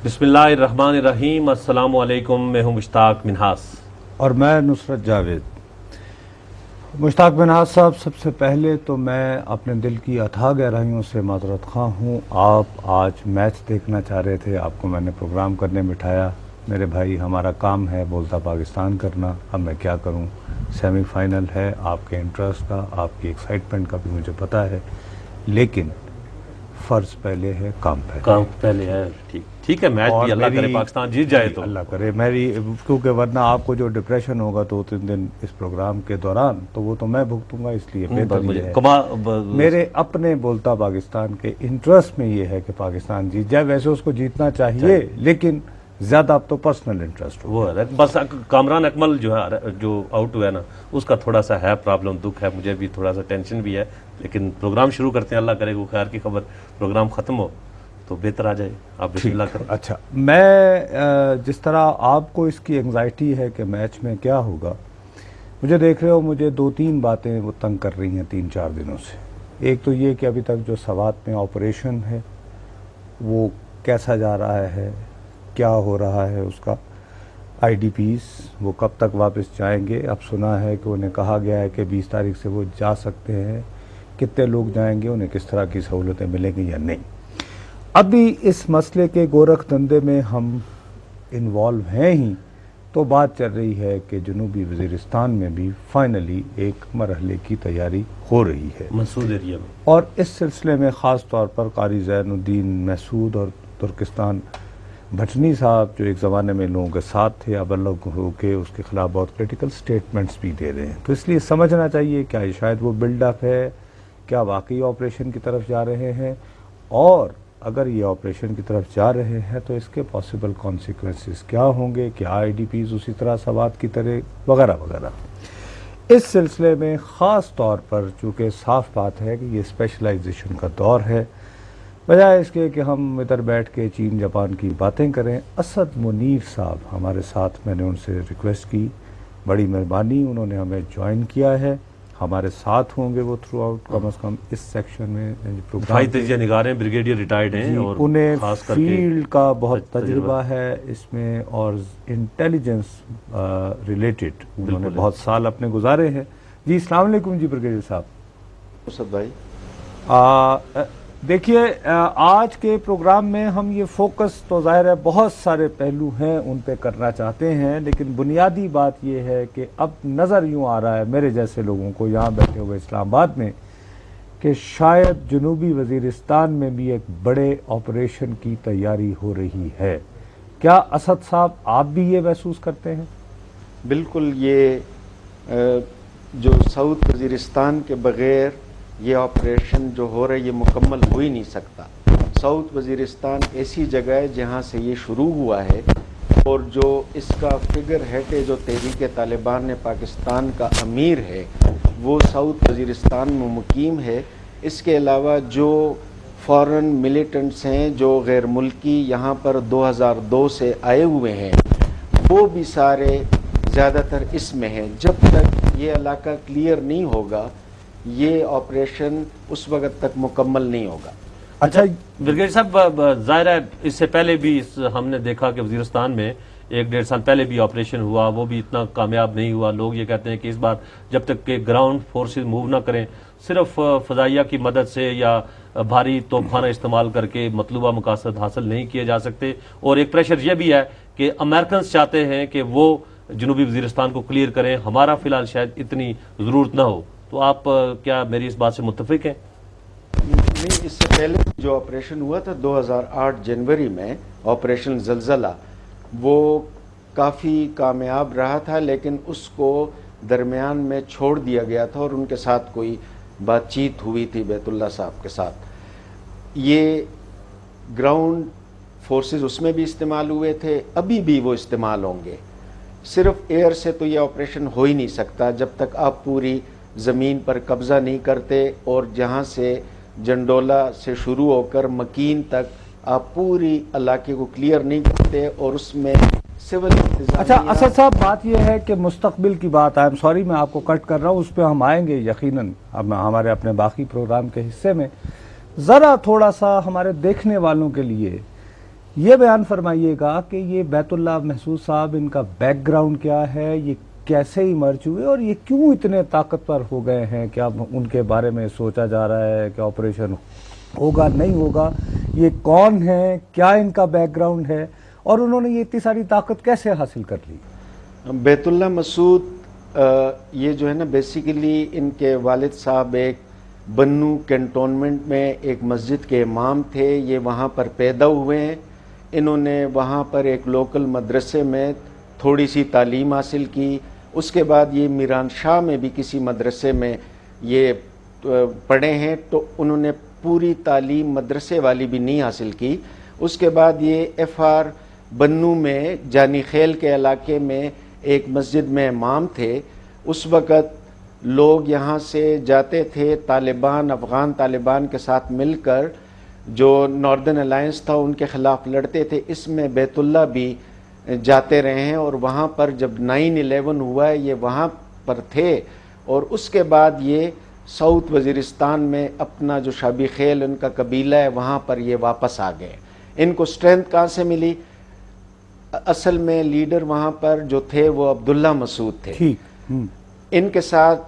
बिस्मिल्लाहिर्रहमानिर्रहीम। अस्सलाम वालेकुम। मैं हूं मुश्ताक मिन्हास और मैं नुसरत जावेद। मुश्ताक मिन्हास साहब, सबसे पहले तो मैं अपने दिल की अथाह गहराइयों से माज़रत ख़्वाह हूँ। आप आज मैच देखना चाह रहे थे, आपको मैंने प्रोग्राम करने बिठाया। मेरे भाई, हमारा काम है बोलता पाकिस्तान करना, अब मैं क्या करूँ। सेमीफाइनल है, आपके इंटरेस्ट का, आपकी एक्साइटमेंट का भी मुझे पता है, लेकिन फ़र्ज़ पहले है, काम पहले है। ठीक है, मैच भी अल्लाह करे पाकिस्तान जीत जाए तो अल्लाह करे मेरी, क्योंकि वरना आपको जो डिप्रेशन होगा 2-3 दिन इस प्रोग्राम के दौरान, तो वो तो मैं भुगतूंगा। इसलिए बेहतर ये है मेरे अपने बोलता पाकिस्तान के इंटरेस्ट में ये है कि पाकिस्तान जीत जाए। वैसे उसको जीतना चाहिए, लेकिन ज़्यादा अब तो पर्सनल इंटरेस्ट वो है। बस कामरान अकमल जो है, जो आउट हुआ है ना, उसका थोड़ा सा है प्रॉब्लम, दुख है, मुझे भी थोड़ा सा टेंशन भी है। लेकिन प्रोग्राम शुरू करते हैं, अल्लाह करे वो खैर की खबर, प्रोग्राम ख़त्म हो तो बेहतर आ जाए। आप बिस्मिल्लाह करें। अच्छा, मैं जिस तरह आपको इसकी एंग्जाइटी है कि मैच में क्या होगा, मुझे देख रहे हो, मुझे 2-3 बातें वो तंग कर रही हैं 3-4 दिनों से। एक तो ये कि अभी तक जो सवात में ऑपरेशन है वो कैसा जा रहा है, क्या हो रहा है उसका। IDPs वो कब तक वापस जाएंगे। अब सुना है कि उन्हें कहा गया है कि 20 तारीख से वो जा सकते हैं। कितने लोग जाएंगे, उन्हें किस तरह की सहूलतें मिलेंगी या नहीं। अभी इस मसले के गोरख धंधे में हम इन्वॉल्व हैं ही, तो बात चल रही है कि जनूबी वज़ीरिस्तान में भी फाइनली एक मरहले की तैयारी हो रही है मसूद एरिया में। और इस सिलसिले में ख़ास तौर पर क़ारी ज़ैनुद्दीन महसूद और तुर्किस्तान भटनी साहब, जो एक ज़माने में लोगों के साथ थे, अब अलग होकर उसके ख़िलाफ़ बहुत क्रिटिकल स्टेटमेंट्स भी दे रहे हैं। तो इसलिए समझना चाहिए क्या ये शायद वो बिल्डअप है, क्या वाकई ऑपरेशन की तरफ जा रहे हैं, और अगर ये ऑपरेशन की तरफ जा रहे हैं तो इसके पॉसिबल कॉन्सिक्वेंसेस क्या होंगे, क्या IDPs उसी तरह सवात की तरह, वगैरह वगैरह। इस सिलसिले में ख़ास तौर पर चूँकि साफ बात है कि ये स्पेशलाइजेशन का दौर है, बजाय इसके कि हम इधर बैठ के चीन जापान की बातें करें। असद मुनीर साहब हमारे साथ, मैंने उनसे रिक्वेस्ट की, बड़ी मेहरबानी, उन्होंने हमें ज्वाइन किया है, हमारे साथ होंगे वो थ्रू आउट, कम से कम इस सेक्शन में प्रोग्राम निगार हैं, ब्रिगेडियर रिटायर्ड हैं और उन्हें फील्ड का बहुत तजुर्बा है इसमें, और इंटेलिजेंस रिलेटेड उन्होंने बहुत साल अपने गुजारे हैं। जी अस्सलाम वालेकुम जी ब्रिगेडियर साहब। उसद भाई, देखिए, आज के प्रोग्राम में हम ये फोकस तो ज़ाहिर है बहुत सारे पहलू हैं उन पे करना चाहते हैं, लेकिन बुनियादी बात ये है कि अब नज़र यूँ आ रहा है मेरे जैसे लोगों को यहाँ बैठे हुए इस्लामाबाद में कि शायद जनूबी वज़ीरिस्तान में भी एक बड़े ऑपरेशन की तैयारी हो रही है। क्या असद साहब आप भी ये महसूस करते हैं? बिल्कुल, ये जो साउथ वज़ीरिस्तान के बग़ैर ये ऑपरेशन जो हो रहा है ये मुकम्मल हो ही नहीं सकता। साउथ वज़ीरिस्तान ऐसी जगह है जहाँ से ये शुरू हुआ है, और जो इसका फिगर हेड है, जो तहरीक तालिबान ने पाकिस्तान का अमीर है, वो साउथ वज़ीरिस्तान में मुकीम है। इसके अलावा जो फॉरेन मिलिटेंट्स हैं, जो गैर मुल्की यहाँ पर 2002 से आए हुए हैं, वो भी सारे ज़्यादातर इसमें हैं। जब तक ये इलाका क्लियर नहीं होगा, ये ऑपरेशन उस वक्त तक मुकम्मल नहीं होगा। अच्छा ब्रिगेडियर साहब, ज़ाहिर है इससे पहले भी हमने देखा कि वज़ीरिस्तान में 1-1.5 साल पहले भी ऑपरेशन हुआ, वो भी इतना कामयाब नहीं हुआ। लोग ये कहते हैं कि इस बार जब तक के ग्राउंड फोर्सेस मूव ना करें, सिर्फ फ़ज़ाइया की मदद से या भारी तोपखाना इस्तेमाल करके मतलूबा मकासद हासिल नहीं किए जा सकते। और एक प्रेशर ये भी है कि अमेरिकन चाहते हैं कि वो जनूबी वज़ीरिस्तान को क्लियर करें, हमारा फ़िलहाल शायद इतनी ज़रूरत ना हो। तो आप क्या मेरी इस बात से मुत्तफिक हैं? नहीं, इससे पहले जो ऑपरेशन हुआ था 2008 जनवरी में, ऑपरेशन ज़लज़ला, वो काफ़ी कामयाब रहा था, लेकिन उसको दरमियान में छोड़ दिया गया था और उनके साथ कोई बातचीत हुई थी बैतुल्ला साहब के साथ। ये ग्राउंड फोर्सेस उसमें भी इस्तेमाल हुए थे, अभी भी वो इस्तेमाल होंगे। सिर्फ एयर से तो ये ऑपरेशन हो ही नहीं सकता जब तक आप पूरी ज़मीन पर कब्ज़ा नहीं करते, और जहाँ से जंडोला से शुरू होकर मकीन तक आप पूरी इलाके को क्लियर नहीं करते, और उसमें सिविल इंतज़ामिया। अच्छा असद साहब, बात यह है कि मुस्तकबिल की बात, आई एम सॉरी मैं आपको कट कर रहा हूँ, उस पर हम आएंगे यकीनन अब हमारे अपने बाकी प्रोग्राम के हिस्से में। ज़रा थोड़ा सा हमारे देखने वालों के लिए یہ بیان فرمائیے گا کہ یہ بیت اللہ محسود صاحب، ان کا بیک گراؤنڈ کیا ہے، یہ کیسے ایمرج ہوئے اور یہ کیوں اتنے طاقتور ہو گئے ہیں؟ کیا ان کے بارے میں سوچا جا رہا ہے کہ آپریشن ہوگا نہیں ہوگا؟ یہ کون ہے، کیا ان کا بیک گراؤنڈ ہے، اور انہوں نے یہ اتنی ساری طاقت کیسے حاصل کر لی؟ بیت اللہ مسعود یہ جو ہے نا بیسیکلی ان کے والد صاحب ایک بنو کینٹونمنٹ میں ایک مسجد کے امام تھے، یہ وہاں پر پیدا ہوئے ہیں۔ انہوں نے وہاں پر ایک لوکل مدرسے میں تھوڑی سی تعلیم حاصل کی، اس کے بعد یہ میران شاہ میں بھی کسی مدرسے میں یہ پڑھے ہیں، تو انہوں نے پوری تعلیم مدرسے والی بھی نہیں حاصل کی۔ اس کے بعد یہ ایف آر بنو میں جانی خیل کے علاقے میں ایک مسجد میں امام تھے۔ اس وقت لوگ یہاں سے جاتے تھے، طالبان، افغان طالبان کے ساتھ مل کر جو ناردرن الائنس تھا ان کے خلاف لڑتے تھے، اس میں بیت اللہ بھی جاتے رہے ہیں، اور وہاں پر جب 9/11 ہوا ہے یہ وہاں پر تھے، اور اس کے بعد یہ ساؤتھ وزیرستان میں اپنا جو شابی خیل ان کا قبیلہ ہے وہاں پر یہ واپس آ گئے۔ ان کو اسٹرینتھ کہاں سے ملی؟ اصل میں لیڈر وہاں پر جو تھے وہ عبداللہ مسعود تھے۔ ان کے ساتھ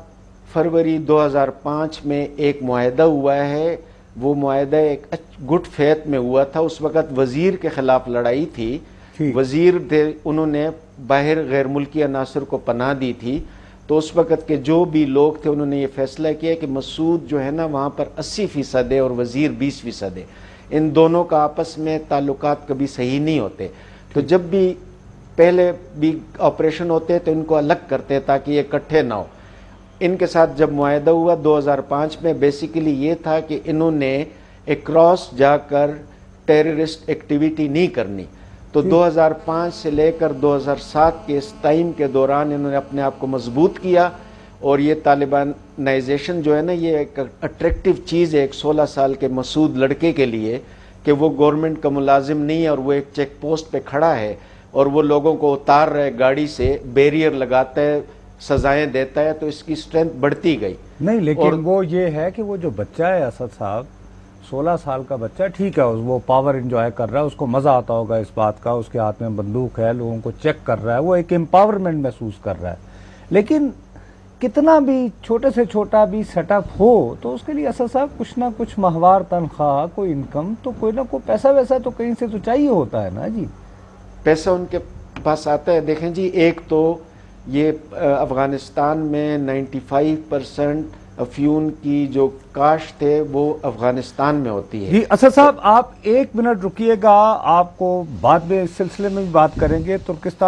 فروری 2005 میں ایک معاہدہ ہوا ہے، وہ معاہدہ ایک گڈ فیتھ میں ہوا تھا۔ اس وقت وزیر کے خلاف لڑائی تھی، وزیر تھے، انہوں نے باہر غیر ملکی عناصر کو پناہ دی تھی، تو اس وقت کے جو بھی لوگ تھے انہوں نے یہ فیصلہ کیا کہ مسعود جو ہے نا وہاں پر 80% ہے اور وزیر 20% ہے، ان دونوں کا آپس میں تعلقات کبھی صحیح نہیں ہوتے، تو جب بھی پہلے بھی آپریشن ہوتے تو ان کو الگ کرتے تاکہ یہ اکٹھے نہ ہو۔ ان کے ساتھ جب معاہدہ ہوا 2005 میں، بیسیکلی یہ تھا کہ انہوں نے اکراس جا کر ٹیررسٹ ایکٹیویٹی نہیں کرنی، تو 2005 سے لے کر 2007 کے اس ٹائم کے دوران انہوں نے اپنے آپ کو مضبوط کیا، اور یہ طالبانائزیشن جو ہے نا یہ ایک اٹریکٹیو چیز ہے ایک 16 سال کے مسعود لڑکے کے لیے، کہ وہ گورنمنٹ کا ملازم نہیں ہے اور وہ ایک چیک پوسٹ پہ کھڑا ہے اور وہ لوگوں کو اتار رہا ہے گاڑی سے، بیریئر لگاتا ہے، سزائیں دیتا ہے، تو اس کی اسٹرینتھ بڑھتی گئی۔ نہیں لیکن وہ یہ ہے کہ وہ جو بچہ ہے اسد صاحب، 16 سال کا بچہ، ٹھیک ہے وہ پاور انجوائے کر رہا ہے، اس کو مزہ آتا ہوگا اس بات کا، اس کے ہاتھ میں بندوق ہے، لوگوں کو چیک کر رہا ہے، وہ ایک امپاورمنٹ محسوس کر رہا ہے، لیکن کتنا بھی چھوٹے سے چھوٹا بھی سیٹ اپ ہو تو اس کے لیے اسد صاحب کچھ نہ کچھ ماہوار تنخواہ، کوئی انکم، تو کوئی نہ کوئی پیسہ ویسا تو کہیں سے تو چاہیے ہوتا ہے نا جی۔ پیسہ ان کے پاس آتا ہے، دیکھیں جی، ایک تو یہ افغانستان میں 95% افیون کی جو کاشت ہے وہ افغانستان میں ہوتی ہے۔ جی اسد صاحب آپ 1 منٹ رکیے گا، آپ کو بعد میں اس سلسلے میں بھی بات کریں گے۔ ترکستان